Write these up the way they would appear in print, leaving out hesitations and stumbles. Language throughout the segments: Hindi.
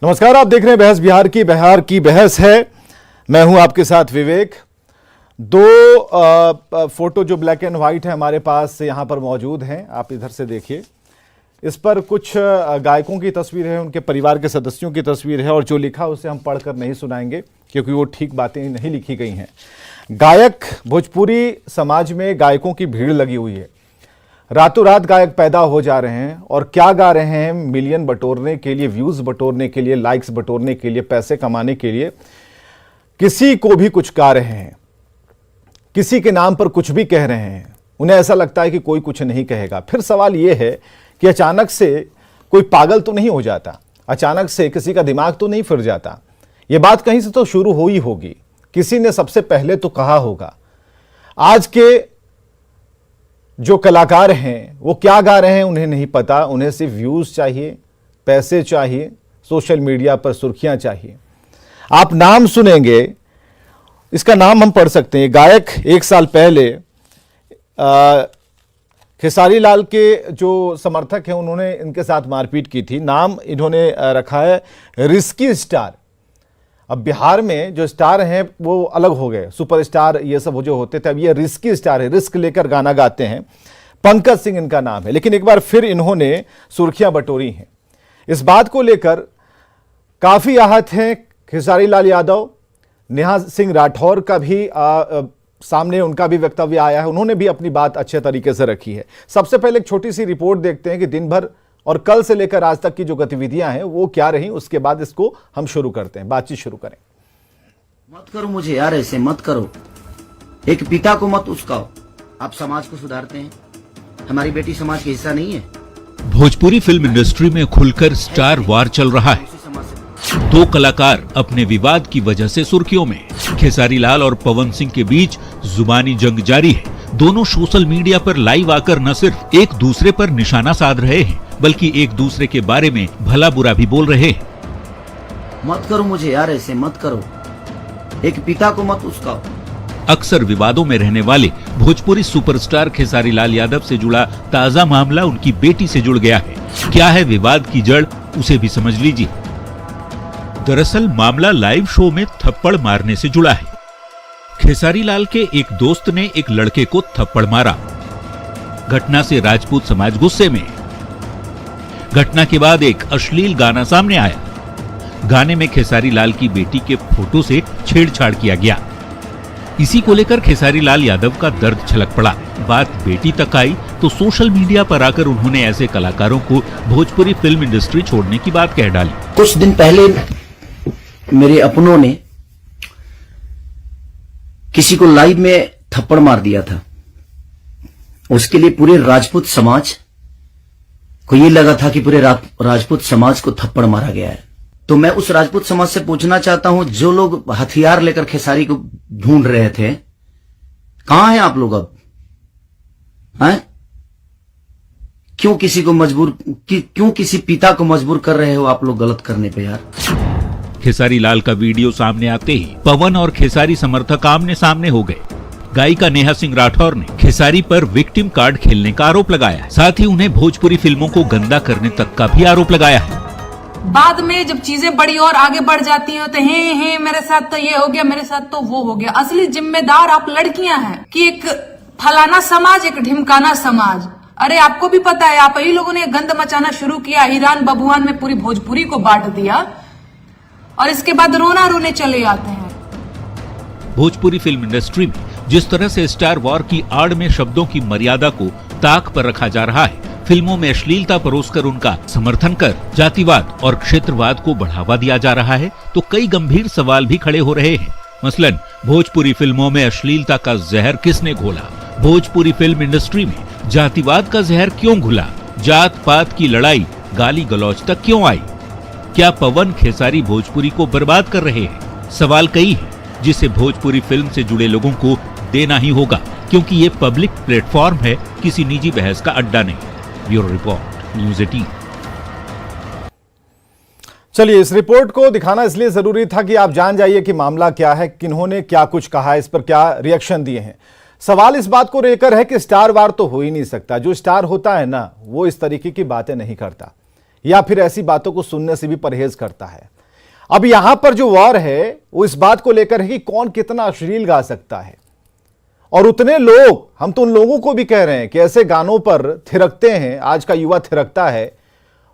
नमस्कार, आप देख रहे हैं बहस बिहार की बहस है। मैं हूं आपके साथ विवेक। दो फोटो जो ब्लैक एंड व्हाइट है हमारे पास यहां पर मौजूद हैं। आप इधर से देखिए, इस पर कुछ गायकों की तस्वीर है, उनके परिवार के सदस्यों की तस्वीर है और जो लिखा उसे हम पढ़कर नहीं सुनाएंगे क्योंकि वो ठीक बातें नहीं लिखी गई हैं। गायक, भोजपुरी समाज में गायकों की भीड़ लगी हुई है। रातों रात गायक पैदा हो जा रहे हैं और क्या गा रहे हैं? मिलियन बटोरने के लिए, व्यूज बटोरने के लिए, लाइक्स बटोरने के लिए, पैसे कमाने के लिए किसी को भी कुछ गा रहे हैं, किसी के नाम पर कुछ भी कह रहे हैं। उन्हें ऐसा लगता है कि कोई कुछ नहीं कहेगा। फिर सवाल यह है कि अचानक से कोई पागल तो नहीं हो जाता, अचानक से किसी का दिमाग तो नहीं फिर जाता। यह बात कहीं से तो शुरू हो ही होगी, किसी ने सबसे पहले तो कहा होगा। आज के जो कलाकार हैं वो क्या गा रहे हैं उन्हें नहीं पता, उन्हें सिर्फ व्यूज चाहिए, पैसे चाहिए, सोशल मीडिया पर सुर्खियां चाहिए। आप नाम सुनेंगे, इसका नाम हम पढ़ सकते हैं। गायक 1 साल पहले खेसारी लाल के जो समर्थक हैं उन्होंने इनके साथ मारपीट की थी। नाम इन्होंने रखा है रिस्की स्टार। अब बिहार में जो स्टार हैं वो अलग हो गए, सुपरस्टार ये सब जो होते थे, अब ये रिस्की स्टार है, रिस्क लेकर गाना गाते हैं। पंकज सिंह इनका नाम है, लेकिन एक बार फिर इन्होंने सुर्खियां बटोरी हैं। इस बात को लेकर काफी आहत हैं खेसारी लाल यादव। नेहा सिंह राठौर का भी सामने उनका भी वक्तव्य आया है, उन्होंने भी अपनी बात अच्छे तरीके से रखी है। सबसे पहले एक छोटी सी रिपोर्ट देखते हैं कि दिन भर और कल से लेकर आज तक की जो गतिविधियां हैं वो क्या रही, उसके बाद इसको हम शुरू करते हैं, बातचीत शुरू करें। मत करो मुझे यार, ऐसे मत करो। एक पिता को मत उस्काओ। आप समाज को सुधारते हैं, हमारी बेटी समाज का हिस्सा नहीं है। भोजपुरी फिल्म इंडस्ट्री में खुलकर स्टार वार चल रहा है। दो कलाकार अपने विवाद की वजह से सुर्खियों में। खेसारी लाल और पवन सिंह के बीच जुबानी जंग जारी है। दोनों सोशल मीडिया पर लाइव आकर न सिर्फ एक दूसरे पर निशाना साध रहे हैं बल्कि एक दूसरे के बारे में भला बुरा भी बोल रहे हैं। मत करो मुझे यार, ऐसे मत करो। एक पिता को मत उस्काओ। अक्सर विवादों में रहने वाले भोजपुरी सुपरस्टार खेसारी लाल यादव से जुड़ा ताजा मामला उनकी बेटी से जुड़ गया है। क्या है विवाद की जड़, उसे भी समझ लीजिए। दरअसल मामला लाइव शो में थप्पड़ मारने से जुड़ा है। खेसारी लाल के एक दोस्त ने एक लड़के को थप्पड़ मारा। घटना से राजपूत समाज गुस्से में। घटना के बाद एक अश्लील गाना सामने आया। गाने में खेसारी लाल की बेटी के फोटो से छेड़छाड़ किया गया। इसी को लेकर खेसारी लाल यादव का दर्द छलक पड़ा। बात बेटी तक आई तो सोशल मीडिया पर आकर उन्होंने ऐसे कलाकारों को भोजपुरी फिल्म इंडस्ट्री छोड़ने की बात कह डाली। कुछ दिन पहले मेरे अपनों ने किसी को लाइव में थप्पड़ मार दिया था। उसके लिए पूरे राजपूत समाज को ये लगा था कि पूरे राजपूत समाज को थप्पड़ मारा गया है। तो मैं उस राजपूत समाज से पूछना चाहता हूं, जो लोग हथियार लेकर खेसारी को ढूंढ रहे थे, कहां हैं आप लोग अब? हैं? क्यों किसी को क्यों किसी पिता को मजबूर कर रहे हो आप लोग गलत करने पे यार? खेसारी लाल का वीडियो सामने आते ही पवन और खेसारी समर्थक आमने सामने हो गए। गायिका नेहा सिंह राठौर ने खेसारी पर विक्टिम कार्ड खेलने का आरोप लगाया। साथ ही उन्हें भोजपुरी फिल्मों को गंदा करने तक का भी आरोप लगाया है। बाद में जब चीजें बड़ी और आगे बढ़ जाती हैं तो हे मेरे साथ तो ये हो गया, मेरे साथ तो वो हो गया। असली जिम्मेदार आप लड़कियां हैं कि एक फलाना समाज, एक ढिमकाना समाज। अरे आपको भी पता है, आप ही लोगों ने गंद मचाना शुरू किया, ईरान बबुआन में पूरी भोजपुरी को बांट दिया और इसके बाद रोना रोने चले आते हैं। भोजपुरी फिल्म इंडस्ट्री में जिस तरह से स्टार वॉर की आड़ में शब्दों की मर्यादा को ताक पर रखा जा रहा है, फिल्मों में अश्लीलता परोसकर उनका समर्थन कर जातिवाद और क्षेत्रवाद को बढ़ावा दिया जा रहा है, तो कई गंभीर सवाल भी खड़े हो रहे हैं। मसलन भोजपुरी फिल्मों में अश्लीलता का जहर किसने घोला? भोजपुरी फिल्म इंडस्ट्री में जातिवाद का जहर क्यों घुला? जात पात की लड़ाई गाली गलौज तक क्यों आई? क्या पवन खेसारी भोजपुरी को बर्बाद कर रहे हैं? सवाल कई है जिसे भोजपुरी फिल्म से जुड़े लोगों को देना ही होगा, क्योंकि ये पब्लिक प्लेटफॉर्म है, किसी निजी बहस का अड्डा नहीं। Bureau report, news 18। चलिए, इस रिपोर्ट को दिखाना इसलिए जरूरी था कि आप जान जाइए कि मामला क्या है, किन्होंने क्या कुछ कहा है, इस पर क्या रिएक्शन दिए हैं। सवाल इस बात को लेकर है कि स्टार वार तो हो ही नहीं सकता। जो स्टार होता है ना, वो इस तरीके की बातें नहीं करता। या फिर ऐसी बातों को सुनने से भी परहेज करता है। अब यहां पर जो वॉर है वो इस बात को लेकर है कि कौन कितना अश्लील गा सकता है, और उतने लोग, हम तो उन लोगों को भी कह रहे हैं कि ऐसे गानों पर थिरकते हैं, आज का युवा थिरकता है,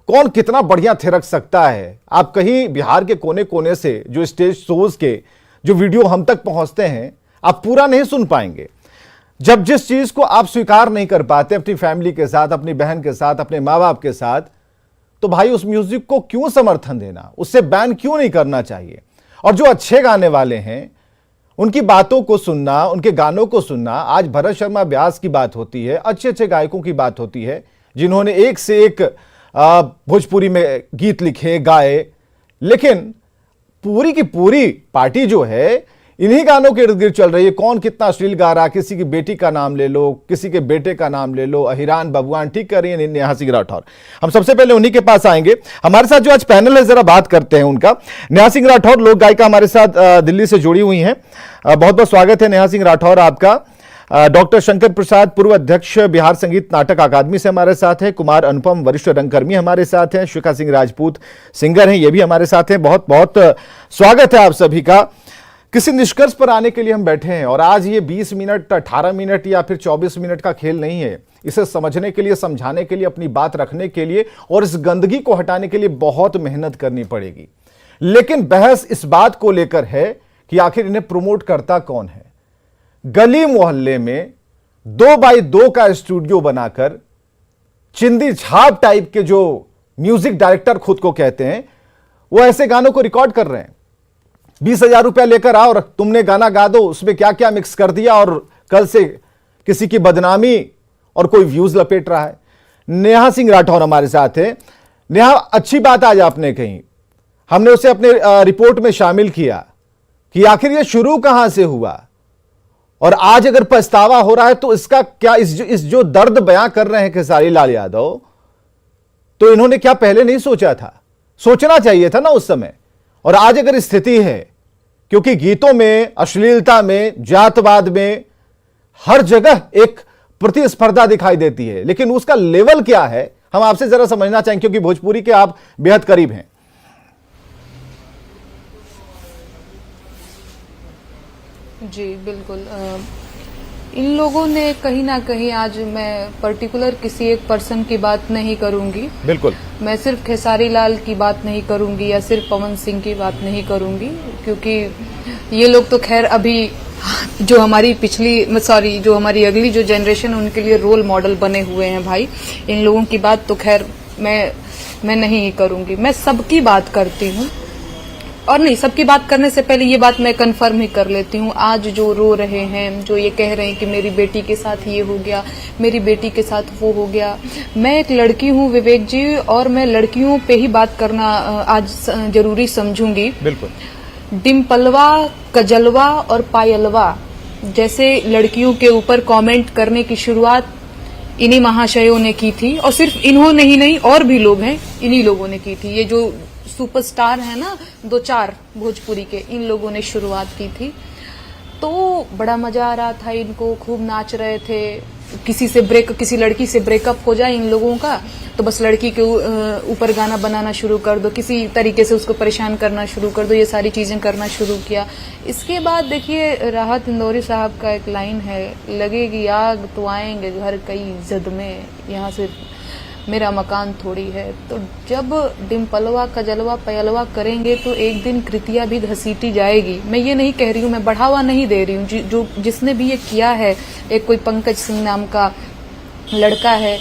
कौन कितना बढ़िया थिरक सकता है। आप कहीं बिहार के कोने कोने से जो स्टेज शोज के जो वीडियो हम तक पहुंचते हैं, आप पूरा नहीं सुन पाएंगे। जब जिस चीज को आप स्वीकार नहीं कर पाते अपनी फैमिली के साथ, अपनी बहन के साथ, अपने माँ बाप के साथ, तो भाई उस म्यूजिक को क्यों समर्थन देना, उससे बैन क्यों नहीं करना चाहिए। और जो अच्छे गाने वाले हैं उनकी बातों को सुनना, उनके गानों को सुनना। आज भरत शर्मा व्यास की बात होती है, अच्छे अच्छे गायकों की बात होती है जिन्होंने एक से एक भोजपुरी में गीत लिखे, गाए, लेकिन पूरी की पूरी पार्टी जो है इन्हीं गानों के इर्द गिर्द चल रही है। कौन कितना अश्लील गा रहा, किसी की बेटी का नाम ले लो, किसी के बेटे का नाम ले लो, अहिरान बबुआन, ठीक कर रही है नेहा सिंह राठौर। हम सबसे पहले उन्हीं के पास आएंगे। हमारे साथ जो आज पैनल है, जरा बात करते हैं उनका। नेहा सिंह राठौर लोक गायिका हमारे साथ दिल्ली से जुड़ी हुई हैं। बहुत बहुत स्वागत है नेहा सिंह राठौर आपका। डॉक्टर शंकर प्रसाद, पूर्व अध्यक्ष बिहार संगीत नाटक अकादमी से हमारे साथ हैं। कुमार अनुपम, वरिष्ठ रंगकर्मी हमारे साथ हैं। शिखा सिंह राजपूत, सिंगर हैं, ये भी हमारे साथ हैं। बहुत बहुत स्वागत है आप सभी का। किसी निष्कर्ष पर आने के लिए हम बैठे हैं, और आज ये 20 मिनट, 18 मिनट या फिर 24 मिनट का खेल नहीं है। इसे समझने के लिए, समझाने के लिए, अपनी बात रखने के लिए और इस गंदगी को हटाने के लिए बहुत मेहनत करनी पड़ेगी। लेकिन बहस इस बात को लेकर है कि आखिर इन्हें प्रमोट करता कौन है। गली मोहल्ले में 2x2 का स्टूडियो बनाकर चिंदी झाप टाइप के जो म्यूजिक डायरेक्टर खुद को कहते हैं, वो ऐसे गानों को रिकॉर्ड कर रहे हैं। 20,000 रुपया लेकर आओ और तुमने गाना गा दो, उसमें क्या क्या मिक्स कर दिया, और कल से किसी की बदनामी और कोई व्यूज लपेट रहा है। नेहा सिंह राठौर हमारे साथ है। नेहा, अच्छी बात आज आपने कही, हमने उसे अपने रिपोर्ट में शामिल किया कि आखिर ये शुरू कहां से हुआ, और आज अगर पछतावा हो रहा है तो इसका क्या, इस जो दर्द बयां कर रहे हैं खेसारी लाल यादव, तो इन्होंने क्या पहले नहीं सोचा था? सोचना चाहिए था ना उस समय। और आज अगर स्थिति है, क्योंकि गीतों में, अश्लीलता में, जातवाद में हर जगह एक प्रतिस्पर्धा दिखाई देती है, लेकिन उसका लेवल क्या है, हम आपसे जरा समझना चाहेंगे, क्योंकि भोजपुरी के आप बेहद करीब हैं। जी बिल्कुल। इन लोगों ने कहीं ना कहीं, आज मैं पर्टिकुलर किसी एक पर्सन की बात नहीं करूंगी, बिल्कुल, मैं सिर्फ खेसारी लाल की बात नहीं करूंगी या सिर्फ पवन सिंह की बात नहीं करूंगी, क्योंकि ये लोग तो खैर अभी जो हमारी जो हमारी अगली जो जनरेशन, उनके लिए रोल मॉडल बने हुए हैं भाई। इन लोगों की बात तो खैर मैं नहीं करूंगी, मैं सबकी बात करती हूँ। और नहीं, सबकी बात करने से पहले ये बात मैं कंफर्म ही कर लेती हूँ। आज जो रो रहे हैं, जो ये कह रहे हैं कि मेरी बेटी के साथ ये हो गया, मेरी बेटी के साथ वो हो गया, मैं एक लड़की हूँ विवेक जी, और मैं लड़कियों पे ही बात करना आज जरूरी समझूंगी। बिल्कुल। डिम्पलवा, कजलवा और पायलवा जैसे लड़कियों के ऊपर कमेंट करने की शुरुआत इन्हीं महाशयों ने की थी, और सिर्फ इन्होंने ही नहीं, और भी लोग हैं, इन्हीं लोगों ने की थी। ये जो सुपरस्टार है ना 2-4 भोजपुरी के, इन लोगों ने शुरुआत की थी। तो बड़ा मजा आ रहा था, इनको खूब नाच रहे थे। किसी लड़की से ब्रेकअप हो जाए इन लोगों का, तो बस लड़की के ऊपर गाना बनाना शुरू कर दो, किसी तरीके से उसको परेशान करना शुरू कर दो, ये सारी चीजें करना शुरू किया। इसके बाद देखिए, राहत इंदौरी साहब का एक लाइन है, लगेगी आग तो आएंगे घर कई जद में, यहाँ से मेरा मकान थोड़ी है। तो जब डिम्पलवा, कजलवा, पयलवा करेंगे तो एक दिन कृतिया भी घसीटी जाएगी। मैं ये नहीं कह रही हूँ, मैं बढ़ावा नहीं दे रही हूँ। जो जिसने भी ये किया है, एक कोई पंकज सिंह नाम का लड़का है,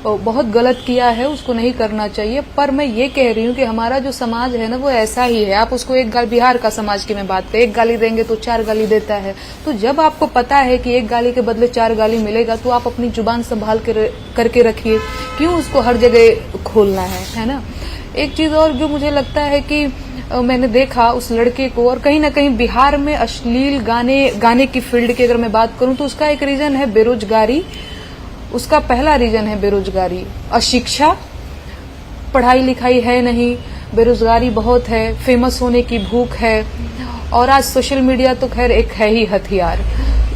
बहुत गलत किया है, उसको नहीं करना चाहिए। पर मैं ये कह रही हूँ कि हमारा जो समाज है ना, वो ऐसा ही है। आप उसको एक गाली, बिहार का समाज की मैं बात करें, एक गाली देंगे तो 4 गाली देता है। तो जब आपको पता है कि एक गाली के बदले 4 गाली मिलेगा, तो आप अपनी जुबान संभाल करके रखिए, क्यों उसको हर जगह खोलना है ना। एक चीज और जो मुझे लगता है कि मैंने देखा उस लड़के को, और कहीं ना कहीं बिहार में अश्लील गाने की फील्ड की अगर मैं बात करूं, तो उसका एक रीजन है बेरोजगारी। उसका पहला रीजन है बेरोजगारी, अशिक्षा, पढ़ाई लिखाई है नहीं, बेरोजगारी बहुत है, फेमस होने की भूख है, और आज सोशल मीडिया तो खैर एक है ही हथियार।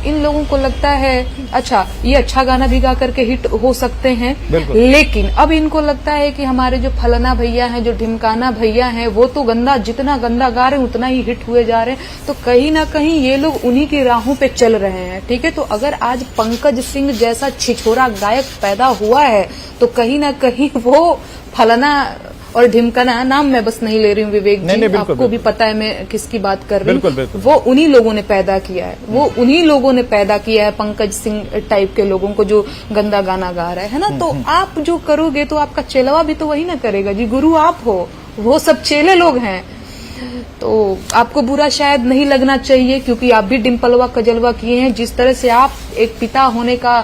इन लोगों को लगता है अच्छा ये अच्छा गाना भी गा करके हिट हो सकते हैं, लेकिन अब इनको लगता है कि हमारे जो फलाना भैया हैं, जो ढिमकाना भैया हैं, वो तो गंदा, जितना गंदा गा रहे हैं उतना ही हिट हुए जा रहे हैं। तो कहीं ना कहीं ये लोग उन्हीं की राहों पे चल रहे हैं। ठीक है, तो अगर आज पंकज सिंह जैसा छिछोरा गायक पैदा हुआ है तो कहीं ना कहीं वो फलाना और ढिमकाना, नाम मैं बस नहीं ले रही हूँ विवेक जी, आपको भी पता है मैं किसकी बात कर रही हूँ, वो उन्हीं लोगों ने पैदा किया है, वो उन्हीं लोगों ने पैदा किया है पंकज सिंह टाइप के लोगों को जो गंदा गाना गा रहा है ना। तो आप जो करोगे तो आपका चेलवा भी तो वही ना करेगा जी, गुरु आप हो, वो सब चेले लोग हैं। तो आपको बुरा शायद नहीं लगना चाहिए क्योंकि आप भी डिम्पलवा कजलवा किए हैं। जिस तरह से आप एक पिता होने का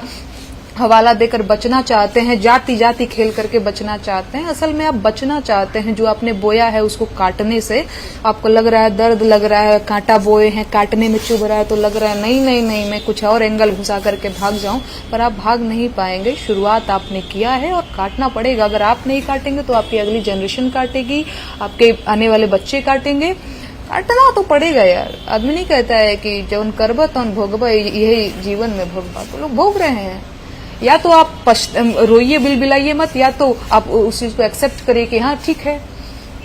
हवाला देकर बचना चाहते हैं, जाति जाति खेल करके बचना चाहते हैं, असल में आप बचना चाहते हैं जो आपने बोया है उसको काटने से। आपको लग रहा है दर्द लग रहा है, कांटा बोए हैं, काटने में चुभ रहा है, तो लग रहा है नहीं नहीं नहीं मैं कुछ और एंगल घुसा करके भाग जाऊं, पर आप भाग नहीं पाएंगे। शुरुआत आपने किया है और काटना पड़ेगा। अगर आप नहीं काटेंगे तो आपकी अगली जनरेशन काटेगी, आपके आने वाले बच्चे काटेंगे। काटना तो पड़ेगा यार। आदमी नहीं कहता है कि जौन करबा तौन भोगबा, यही जीवन में भोगबा, तो लोग भोग रहे हैं। या तो आप रोइए बिलबिलाइए मत, या तो आप उस चीज को एक्सेप्ट करिए कि हाँ ठीक है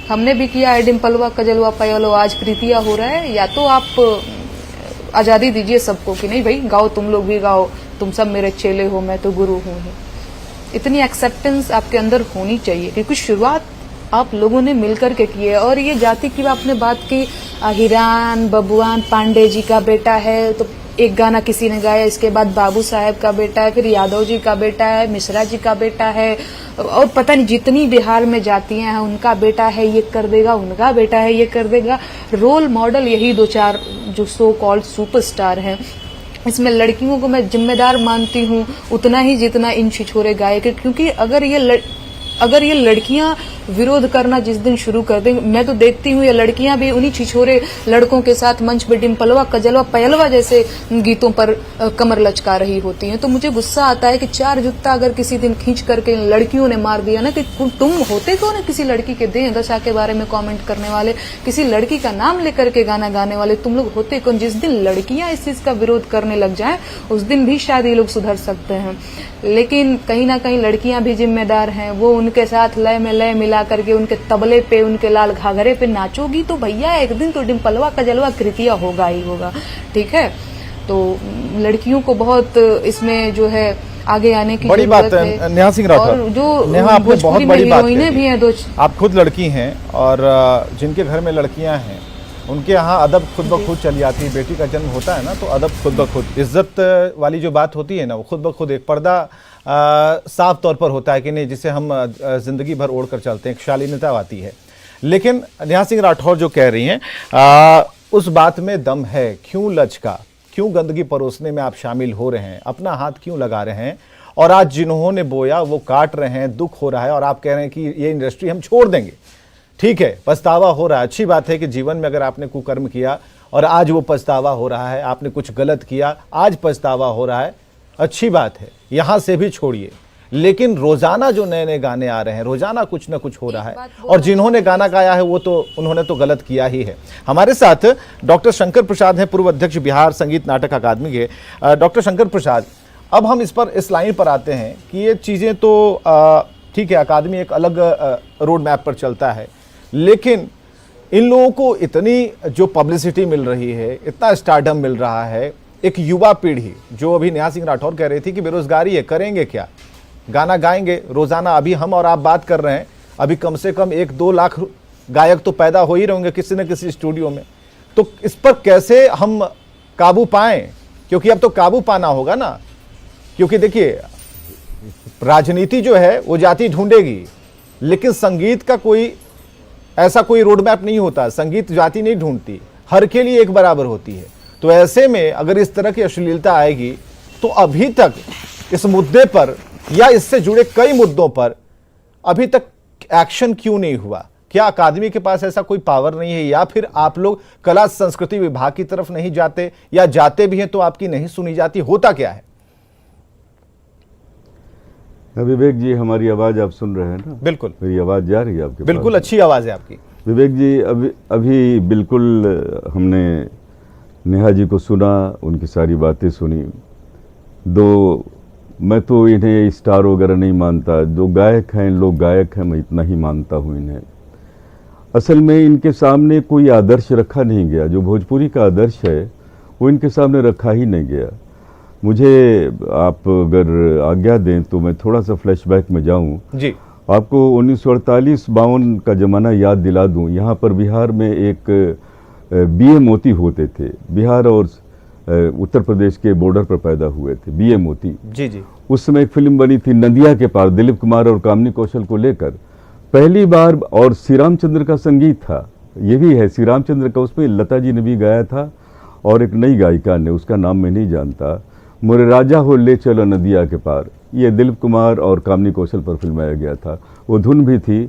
हमने भी किया है, डिम्पलवा कजलवा पयलवा आज प्रीतिया हो रहा है। या तो आप आजादी दीजिए सबको कि नहीं भाई गाओ, तुम लोग भी गाओ, तुम सब मेरे चेले हो, मैं तो गुरु हूँ ही। इतनी एक्सेप्टेंस आपके अंदर होनी चाहिए क्योंकि शुरुआत आप लोगों ने मिलकर के की है। और ये जाति की आपने बात की, हिरान बबुआन पांडे जी का बेटा है तो एक गाना किसी ने गाया, इसके बाद बाबू साहब का बेटा है, फिर यादव जी का बेटा है, मिश्रा जी का बेटा है, और पता नहीं जितनी बिहार में जातियां हैं उनका बेटा है ये कर देगा, उनका बेटा है ये कर देगा। रोल मॉडल यही दो चार जो सो कॉल्ड सुपरस्टार हैं। इसमें लड़कियों को मैं जिम्मेदार मानती हूँ उतना ही जितना इन छिछोरे गायक, क्योंकि अगर ये लड़कियां विरोध करना जिस दिन शुरू कर देंगे, मैं तो देखती हूँ ये लड़कियां भी उन्हीं छिछोरे लड़कों के साथ मंच पे डिम्पलवा कजलवा पयलवा जैसे गीतों पर कमर लचका रही होती हैं। तो मुझे गुस्सा आता है कि चार जुत्ता अगर किसी दिन खींच करके लड़कियों ने मार दिया ना कि तुम होते कौन है किसी लड़की के देह दशा के बारे में कमेंट करने वाले, किसी लड़की का नाम लेकर के गाना गाने वाले, तुम लोग होते कौन? जिस दिन लड़कियां इस चीज का विरोध करने लग जाएं उस दिन भी शायद ये लोग सुधर सकते हैं। लेकिन कहीं ना कहीं लड़कियां भी जिम्मेदार हैं, वो उनके साथ लय में लय मिला करके उनके तबले पे उनके लाल घाघरे पे नाचोगी तो भैया एक दिन तो डिम्पलवा कजलवा कृतिया होगा ही होगा। ठीक है, तो लड़कियों को बहुत इसमें जो है आगे आने की बड़ी बात है। नेहा सिंह राठौर, और जो नेहा आपने बहुत बड़ी बात कही भी हैं दो, आप खुद लड़की हैं और जिनके घर में लड़कियां हैं उनके यहाँ अदब खुद ब खुद चली आती है। बेटी का जन्म होता है ना तो अदब खुद ब खुद, इज्जत वाली जो बात होती है ना वो खुद ब खुद एक पर्दा साफ तौर पर होता है कि नहीं, जिसे हम जिंदगी भर ओढ़ कर चलते हैं, एक शालीनता आती है। लेकिन नेहा सिंह राठौर जो कह रही हैं उस बात में दम है। क्यों लचका, क्यों गंदगी परोसने में आप शामिल हो रहे हैं, अपना हाथ क्यों लगा रहे हैं? और आज जिन्होंने बोया वो काट रहे हैं, दुख हो रहा है और आप कह रहे हैं कि ये इंडस्ट्री हम छोड़ देंगे। ठीक है, पछतावा हो रहा है, अच्छी बात है कि जीवन में अगर आपने कुकर्म किया और आज वो पछतावा हो रहा है, आपने कुछ गलत किया आज पछतावा हो रहा है, अच्छी बात है, यहां से भी छोड़िए। लेकिन रोजाना जो नए नए गाने आ रहे हैं, रोजाना कुछ ना कुछ हो रहा है और जिन्होंने गाना गाया है वो तो उन्होंने तो गलत किया ही है। हमारे साथ डॉक्टर शंकर प्रसाद हैं, पूर्व अध्यक्ष बिहार संगीत नाटक अकादमी के। डॉक्टर शंकर प्रसाद, अब हम इस लाइन पर आते हैं कि ये चीजें तो ठीक है, अकादमी एक अलग रोड मैप पर चलता है, लेकिन इन लोगों को इतनी जो पब्लिसिटी मिल रही है, इतना स्टारडम मिल रहा है, एक युवा पीढ़ी जो अभी नेहा सिंह राठौर कह रही थी कि बेरोजगारी है, करेंगे क्या, गाना गाएंगे रोजाना। अभी हम और आप बात कर रहे हैं, अभी कम से कम 1-2 लाख गायक तो पैदा हो ही रहेंगे किसी न किसी स्टूडियो में। तो इस पर कैसे हम काबू पाएं, क्योंकि अब तो काबू पाना होगा ना, क्योंकि देखिए राजनीति जो है वो जाति ढूंढेगी, लेकिन संगीत का ऐसा कोई रोड मैप नहीं होता। संगीत जाति नहीं ढूंढती, हर के लिए एक बराबर होती है। तो ऐसे में अगर इस तरह की अश्लीलता आएगी तो अभी तक इस मुद्दे पर या इससे जुड़े कई मुद्दों पर अभी तक एक्शन क्यों नहीं हुआ? क्या अकादमी के पास ऐसा कोई पावर नहीं है, या फिर आप लोग कला संस्कृति विभाग की तरफ नहीं जाते, या जाते भी हैं तो आपकी नहीं सुनी जाती? होता क्या है? विवेक जी, हमारी आवाज आप सुन रहे हैं ना? बिल्कुल, मेरी आवाज जा रही है आपके बिल्कुल पास? अच्छी आवाज है आपकी। विवेक जी, अभी बिल्कुल हमने नेहा जी को सुना, उनकी सारी बातें सुनी। मैं तो इन्हें स्टार वगैरह नहीं मानता, जो गायक हैं लोग गायक हैं, मैं इतना ही मानता हूँ इन्हें। असल में इनके सामने कोई आदर्श रखा नहीं गया, जो भोजपुरी का आदर्श है वो इनके सामने रखा ही नहीं गया। मुझे आप अगर आज्ञा दें तो मैं थोड़ा सा फ्लैशबैक में जाऊं, जी। आपको 1948-52 का ज़माना याद दिला दूं। यहाँ पर बिहार में एक बीए मोती होते थे, बिहार और उत्तर प्रदेश के बॉर्डर पर पैदा हुए थे बीए मोती। जी जी। उस समय एक फिल्म बनी थी नदिया के पार, दिलीप कुमार और कामिनी कौशल को लेकर पहली बार, और श्री रामचंद्र का संगीत था, ये भी है श्री रामचंद्र का, उसमें लता जी ने भी गाया था और एक नई गायिका ने, उसका नाम मैं नहीं जानता, मोरे राजा हो ले चलो नदिया के पार, ये दिलीप कुमार और कामिनी कौशल पर फिल्माया गया था। वो धुन भी थी,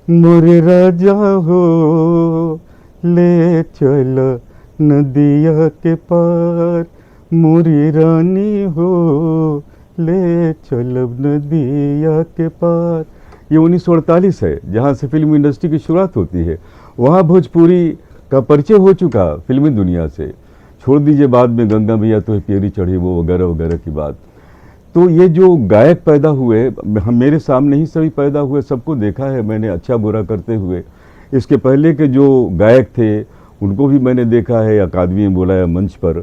मोरे राजा हो ले चलो नदिया के पार, मोरी रानी हो ले चलो नदिया के पार। ये 1948 है, जहाँ से फिल्म इंडस्ट्री की शुरुआत होती है। वहाँ भोजपुरी का परिचय हो चुका फिल्मी दुनिया से। छोड़ दीजिए बाद में गंगा मैया तो पेरी चढ़ी वो वगैरह वगैरह की बात। तो ये जो गायक पैदा हुए, हम मेरे सामने ही सभी पैदा हुए, सबको देखा है मैंने अच्छा बुरा करते हुए। इसके पहले के जो गायक थे उनको भी मैंने देखा है, अकादमी में बुलाया मंच पर।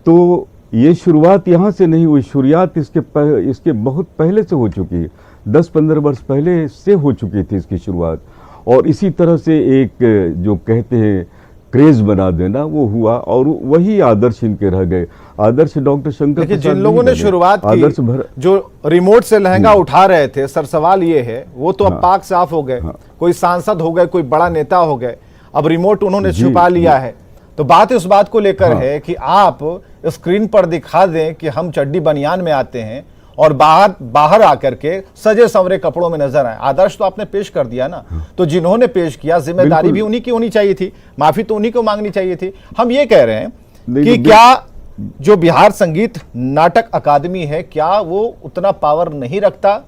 तो ये शुरुआत यहाँ से नहीं हुई, शुरुआत इसके बहुत पहले से हो चुकी है, 10-15 वर्ष पहले से हो चुकी थी इसकी शुरुआत। और इसी तरह से एक जो कहते हैं क्रेज बना देना वो हुआ, और वही आदर्श इनके रह गए। आदर्श डॉक्टर शंकर देखिए, प्रसाद जिन लोगों ने शुरुआत की, जो रिमोट से लहंगा उठा रहे थे, सर सवाल ये है, वो तो अब पाक साफ हो गए, कोई सांसद हो गए, कोई बड़ा नेता हो गए, अब रिमोट उन्होंने छुपा लिया है। तो बात इस बात को लेकर है कि आप स्क्रीन पर दिखा दें कि हम चड्डी बनियान में आते हैं और बाहर आकर के सजे संवरे कपड़ों में नजर आए। आदर्श तो आपने पेश कर दिया ना, तो जिन्होंने पेश किया जिम्मेदारी भी उन्हीं की होनी चाहिए थी, माफी तो उन्हीं को मांगनी चाहिए थी। हम ये कह रहे हैं कि क्या जो बिहार संगीत नाटक अकादमी है, क्या वो उतना पावर नहीं रखता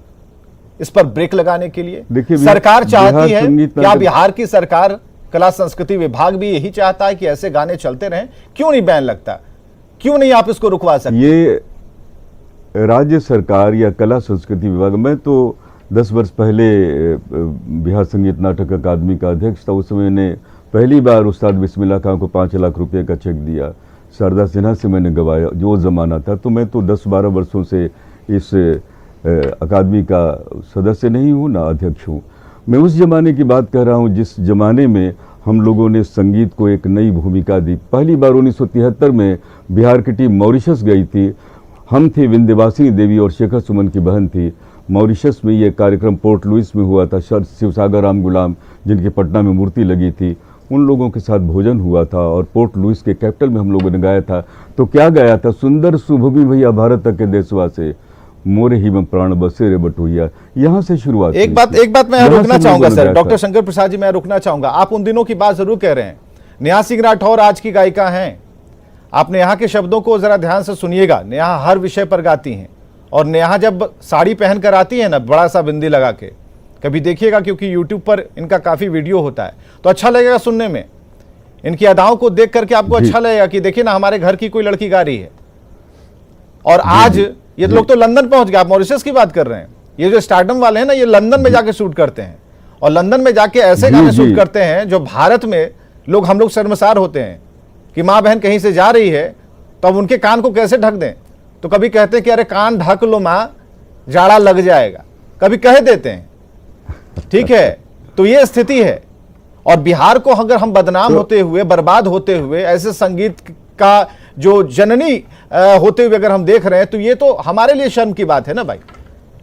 इस पर ब्रेक लगाने के लिए? सरकार चाहती है, क्या बिहार की सरकार, कला संस्कृति विभाग भी यही चाहता है कि ऐसे गाने चलते रहें? क्यों नहीं बैन लगता? क्यों नहीं आप इसको रुकवा सकते? ये राज्य सरकार या कला संस्कृति विभाग, मैं तो 10 वर्ष पहले बिहार संगीत नाटक अकादमी का अध्यक्ष था। उस समय मैंने पहली बार उस्ताद बिस्मिल्लाह खां को 5 लाख रुपए का चेक दिया, शारदा सिन्हा से मैंने गवाया, जो ज़माना था। तो मैं तो 10-12 वर्षों से इस अकादमी का सदस्य नहीं हूँ ना अध्यक्ष हूँ। मैं उस ज़माने की बात कर रहा हूँ जिस ज़माने में हम लोगों ने संगीत को एक नई भूमिका दी। पहली बार 1973 में बिहार की टीम मॉरिशस गई थी। हम थे, विंध्यवासिनी देवी और शेखर सुमन की बहन थी। मॉरिशस में ये कार्यक्रम पोर्ट लुइस में हुआ था। शिवसागर राम गुलाम, जिनकी पटना में मूर्ति लगी थी, उन लोगों के साथ भोजन हुआ था और पोर्ट लुइस के कैपिटल में हम लोगों ने गाया था। तो क्या गाया था? सुंदर सुभूमि भैया भारत के देशवासे, मोरे ही में प्राण बसे रे बटुइया। यहाँ से शुरुआत। एक बात मैं रुकना चाहूंगा सर, डॉक्टर शंकर प्रसाद जी, मैं रुकना चाहूंगा। आप उन दिनों की बात जरूर कह रहे हैं। नेहा सिंह राठौर आज की गायिका हैं। आप नेहा के शब्दों को जरा ध्यान से सुनिएगा। नेहा हर विषय पर गाती हैं, और नेहा जब साड़ी पहन कर आती है ना, बड़ा सा बिंदी लगा के, कभी देखिएगा, क्योंकि यूट्यूब पर इनका काफी वीडियो होता है, तो अच्छा लगेगा सुनने में। इनकी अदाओं को देख करके आपको अच्छा लगेगा कि देखिए ना, हमारे घर की कोई लड़की गा रही है। और आज ये लोग तो लंदन पहुंच गए। आप मॉरिशस की बात कर रहे हैं। ये जो स्टारडम वाले हैं ना, ये लंदन में जाके शूट करते हैं, और लंदन में जाके ऐसे गाने शूट करते हैं जो भारत में हम लोग शर्मसार होते हैं कि माँ बहन कहीं से जा रही है तो अब उनके कान को कैसे ढक दें। तो कभी कहते हैं कि अरे कान ढक लो माँ, जाड़ा लग जाएगा, कभी कह देते हैं। ठीक है, तो ये स्थिति है। और बिहार को अगर हम बदनाम होते हुए, बर्बाद होते हुए, ऐसे संगीत का जो जननी होते हुए अगर हम देख रहे हैं, तो ये तो हमारे लिए शर्म की बात है ना भाई।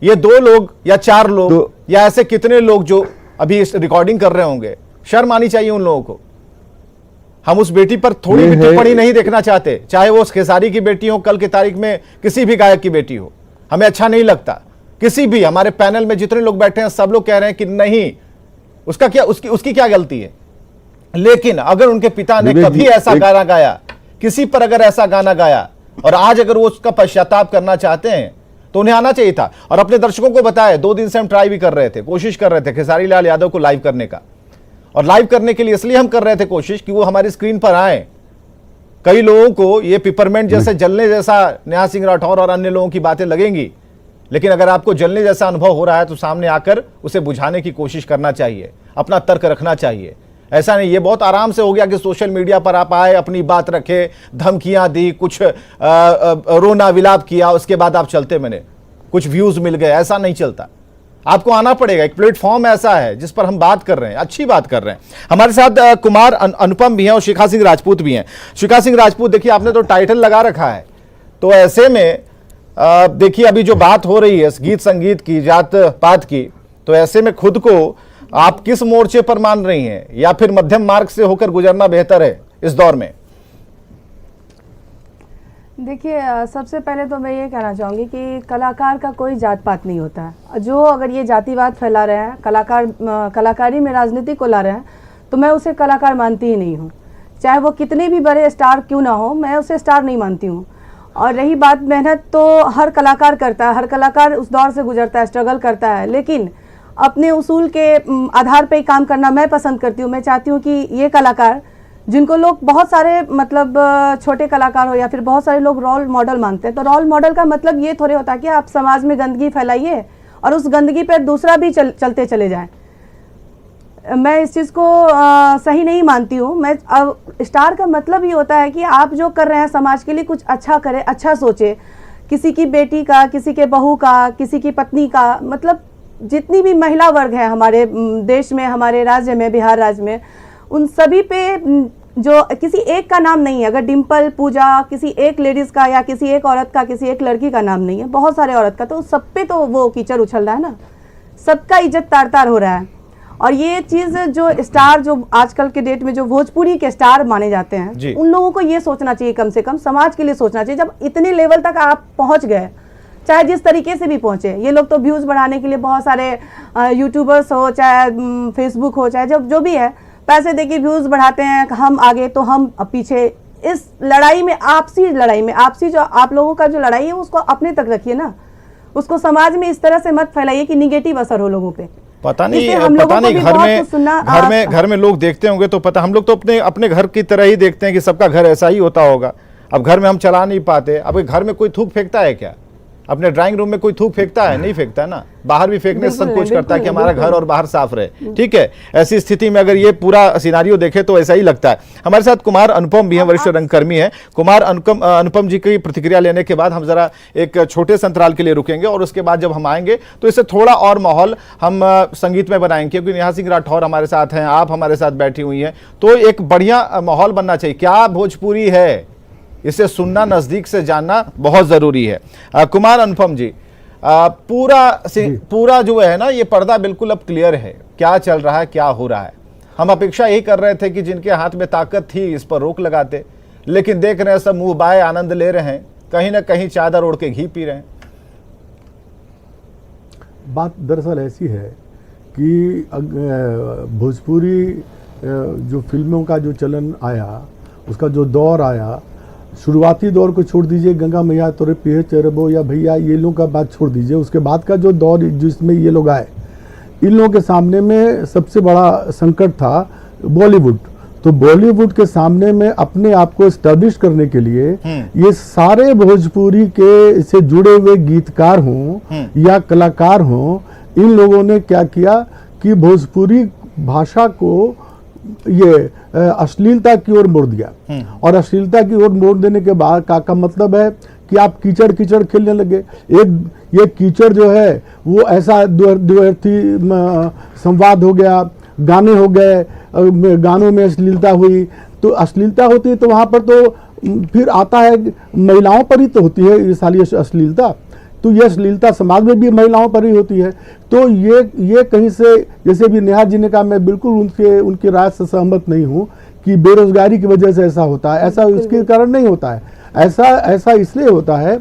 ये 2 लोग या 4 लोग या ऐसे कितने लोग जो अभी इस रिकॉर्डिंग कर रहे होंगे, शर्म आनी चाहिए उन लोगों को। हम उस बेटी पर थोड़ी भी टिप्पणी नहीं देखना चाहते, चाहे वो खेसारी की बेटी हो, कल की तारीख में किसी भी गायक की बेटी हो, हमें अच्छा नहीं लगता। किसी भी, हमारे पैनल में जितने लोग बैठे हैं सब लोग कह रहे हैं कि नहीं, उसका क्या, उसकी क्या गलती है। लेकिन अगर उनके पिता ने कभी ऐसा गाना गाया, किसी पर अगर ऐसा गाना गाया, और आज अगर वो उसका पश्चाताप करना चाहते हैं, तो उन्हें आना चाहिए था। और अपने दर्शकों को बताया, 2 दिन से हम ट्राई भी कर रहे थे, कोशिश कर रहे थे खेसारी लाल यादव को लाइव करने का। और लाइव करने के लिए इसलिए हम कर रहे थे कोशिश कि वो हमारी स्क्रीन पर आए, कई लोगों को ये पिपरमेंट जैसे जलने जैसा नेहा सिंह राठौर और अन्य लोगों की बातें लगेंगी, लेकिन अगर आपको जलने जैसा अनुभव हो रहा है तो सामने आकर उसे बुझाने की कोशिश करना चाहिए, अपना तर्क रखना चाहिए। ऐसा नहीं, ये बहुत आराम से हो गया कि सोशल मीडिया पर आप आए, अपनी बात रखे, धमकियां दी, कुछ रोना विलाप किया, उसके बाद आप चलते बने, कुछ व्यूज मिल गए। ऐसा नहीं चलता, आपको आना पड़ेगा। एक प्लेटफॉर्म ऐसा है जिस पर हम बात कर रहे हैं, अच्छी बात कर रहे हैं। हमारे साथ कुमार अनुपम भी हैं और शिखा सिंह राजपूत भी हैं। शिखा सिंह राजपूत, देखिए आपने तो टाइटल लगा रखा है, तो ऐसे में देखिए अभी जो बात हो रही है गीत संगीत की, जात पात की, तो ऐसे में खुद को आप किस मोर्चे पर मान रही हैं, या फिर मध्यम मार्ग से होकर गुजरना बेहतर है इस दौर में? देखिए, सबसे पहले तो मैं ये कहना चाहूँगी कि कलाकार का कोई जात पात नहीं होता है। जो अगर ये जातिवाद फैला रहे हैं, कलाकारी में राजनीति को ला रहे हैं, तो मैं उसे कलाकार मानती ही नहीं हूँ। चाहे वो कितने भी बड़े स्टार क्यों ना हो, मैं उसे स्टार नहीं मानती हूँ। और रही बात मेहनत, तो हर कलाकार करता है, हर कलाकार उस दौर से गुजरता है, स्ट्रगल करता है, लेकिन अपने उसूल के आधार पे ही काम करना मैं पसंद करती हूँ। मैं चाहती हूँ कि ये कलाकार जिनको लोग बहुत सारे मतलब छोटे कलाकार हो या फिर बहुत सारे लोग रोल मॉडल मानते हैं, तो रोल मॉडल का मतलब ये थोड़े होता है कि आप समाज में गंदगी फैलाइए और उस गंदगी पर दूसरा भी चलते चले जाए। मैं इस चीज़ को सही नहीं मानती हूँ। मैं स्टार का मतलब ये होता है कि आप जो कर रहे हैं समाज के लिए कुछ अच्छा करें, अच्छा सोचे, किसी की बेटी का, किसी के बहू का, किसी की पत्नी का, मतलब जितनी भी महिला वर्ग है हमारे देश में, हमारे राज्य में, बिहार राज्य में, उन सभी पे जो किसी एक का नाम नहीं है। अगर डिम्पल, पूजा, किसी एक लेडीज़ का या किसी एक औरत का, किसी एक लड़की का नाम नहीं है, बहुत सारे औरत का, तो सब पे तो वो कीचड़ उछल रहा है ना, सबका इज्जत तार तार हो रहा है। और ये चीज़ जो स्टार, जो आजकल के डेट में जो भोजपुरी के स्टार माने जाते हैं, उन लोगों को ये सोचना चाहिए, कम से कम समाज के लिए सोचना चाहिए। जब इतने लेवल तक आप पहुंच गए, चाहे जिस तरीके से भी पहुंचे, ये लोग तो व्यूज़ बढ़ाने के लिए बहुत सारे यूट्यूबर्स हो, चाहे फेसबुक हो, चाहे जो भी है, पैसे देके व्यूज़ बढ़ाते हैं, हम आगे तो हम पीछे। इस लड़ाई में, आपसी जो आप लोगों का जो लड़ाई है, उसको अपने तक रखिए ना, उसको समाज में इस तरह से मत फैलाइए कि निगेटिव असर हो लोगों पे। पता नहीं घर में लोग देखते होंगे तो पता, हम लोग तो अपने घर की तरह ही देखते हैं कि सबका घर ऐसा ही होता होगा। अब घर में हम चला नहीं पाते, अब घर में कोई थूक फेंकता है क्या? अपने ड्राइंग रूम में कोई थूक फेंकता है? नहीं फेंकता है ना। बाहर भी फेंकने से संकोच करता है कि हमारा घर और बाहर साफ रहे। ठीक है, ऐसी स्थिति में अगर ये पूरा सिनारियो देखे तो ऐसा ही लगता है। हमारे साथ कुमार अनुपम भी हैं, वरिष्ठ रंगकर्मी हैं। कुमार अनुपम जी की प्रतिक्रिया लेने के बाद हम जरा एक छोटे से अंतराल के लिए रुकेंगे और उसके बाद जब हम आएंगे तो इससे थोड़ा और माहौल हम संगीत में बनाएंगे, क्योंकि नेहा सिंह राठौर हमारे साथ हैं, आप हमारे साथ बैठी हुई हैं, तो एक बढ़िया माहौल बनना चाहिए। क्या भोजपुरी है, इसे सुनना, नजदीक से जानना बहुत जरूरी है। कुमार अनुपम जी, पूरा जो है ना, ये पर्दा बिल्कुल अब क्लियर है, क्या चल रहा है, क्या हो रहा है। हम अपेक्षा यही कर रहे थे कि जिनके हाथ में ताकत थी इस पर रोक लगाते, लेकिन देख रहे हैं सब मुंह बाए आनंद ले रहे हैं, कहीं ना कहीं चादर ओढ़ के घी पी रहे हैं। बात दरअसल ऐसी है कि भोजपुरी जो फिल्मों का जो चलन आया, उसका जो दौर आया, शुरुआती दौर को छोड़ दीजिए, गंगा मैया तोरे पिए चरबो या भैया, ये लोगों का बात छोड़ दीजिए। उसके बाद का जो दौर जिसमें ये लोग आए, इन लोगों के सामने में सबसे बड़ा संकट था बॉलीवुड। तो बॉलीवुड के सामने में अपने आप को एस्टैब्लिश करने के लिए ये सारे भोजपुरी के से जुड़े हुए गीतकार हों या कलाकार हों, इन लोगों ने क्या किया कि भोजपुरी भाषा को ये अश्लीलता की ओर मोड़ दिया। और अश्लीलता की ओर मोड़ देने के बाद का मतलब है कि आप कीचड़ कीचड़ खेलने लगे। ये कीचड़ जो है वो ऐसा द्व्यर्थी संवाद हो गया, गाने हो गए, गानों में अश्लीलता हुई। तो अश्लीलता होती है तो वहाँ पर तो फिर आता है, महिलाओं पर ही तो होती है ये सारी अश्लीलता। तो ये अश्लीलता समाज में भी महिलाओं पर ही होती है। तो ये कहीं से, जैसे भी नेहा जी ने कहा, मैं बिल्कुल उनकी राय से सहमत नहीं हूँ कि बेरोजगारी की वजह से ऐसा होता है। ऐसा इसके कारण नहीं होता है। ऐसा इसलिए होता है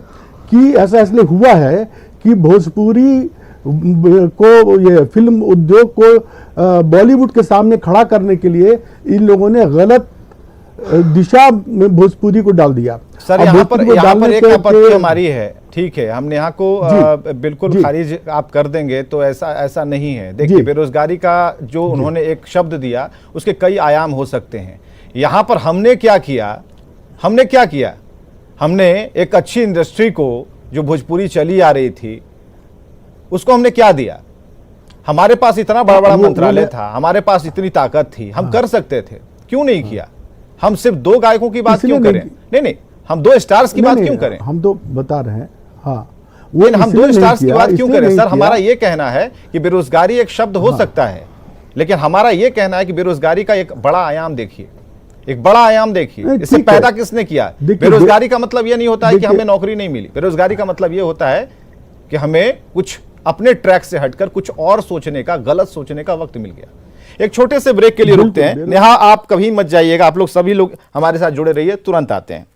कि ऐसा इसलिए हुआ है कि भोजपुरी को, ये फिल्म उद्योग को बॉलीवुड के सामने खड़ा करने के लिए इन लोगों ने गलत दिशा में भोजपुरी को डाल दिया। सर, यहाँ पर एक आपत्ति हमारी है, ठीक है, हम यहाँ को बिल्कुल खारिज आप कर देंगे, तो ऐसा नहीं है। देखिए, बेरोजगारी का जो उन्होंने एक शब्द दिया, उसके कई आयाम हो सकते हैं। यहाँ पर हमने क्या किया, हमने क्या किया? हमने एक अच्छी इंडस्ट्री को, जो भोजपुरी चली आ रही थी, उसको हमने क्या दिया? हमारे पास इतना बड़ा बड़ा मंत्रालय था, हमारे पास इतनी ताकत थी, हम कर सकते थे, क्यों नहीं किया? हम सिर्फ 2 गायकों की बात क्यों करें? नहीं, हम 2 स्टार्स की बात क्यों करें? हम तो बता रहे हैं। हाँ, हम 2 स्टार्स की बात क्यों करें? सर, हमारा ये कहना है कि बेरोजगारी एक शब्द हो सकता है, लेकिन हमारा ये कहना है कि बेरोजगारी का एक बड़ा आयाम देखिए, एक बड़ा आयाम देखिए। इसे पैदा किसने किया? बेरोजगारी का मतलब ये नहीं होता है कि हमें नौकरी नहीं मिली। बेरोजगारी का मतलब ये होता है कि हमें कुछ अपने ट्रैक से हटकर कुछ और सोचने का, गलत सोचने का वक्त मिल गया। एक छोटे से ब्रेक के लिए रुकते हैं। नेहा, आप कभी मत जाइएगा, आप लोग सभी लोग हमारे साथ जुड़े रहिए, तुरंत आते हैं।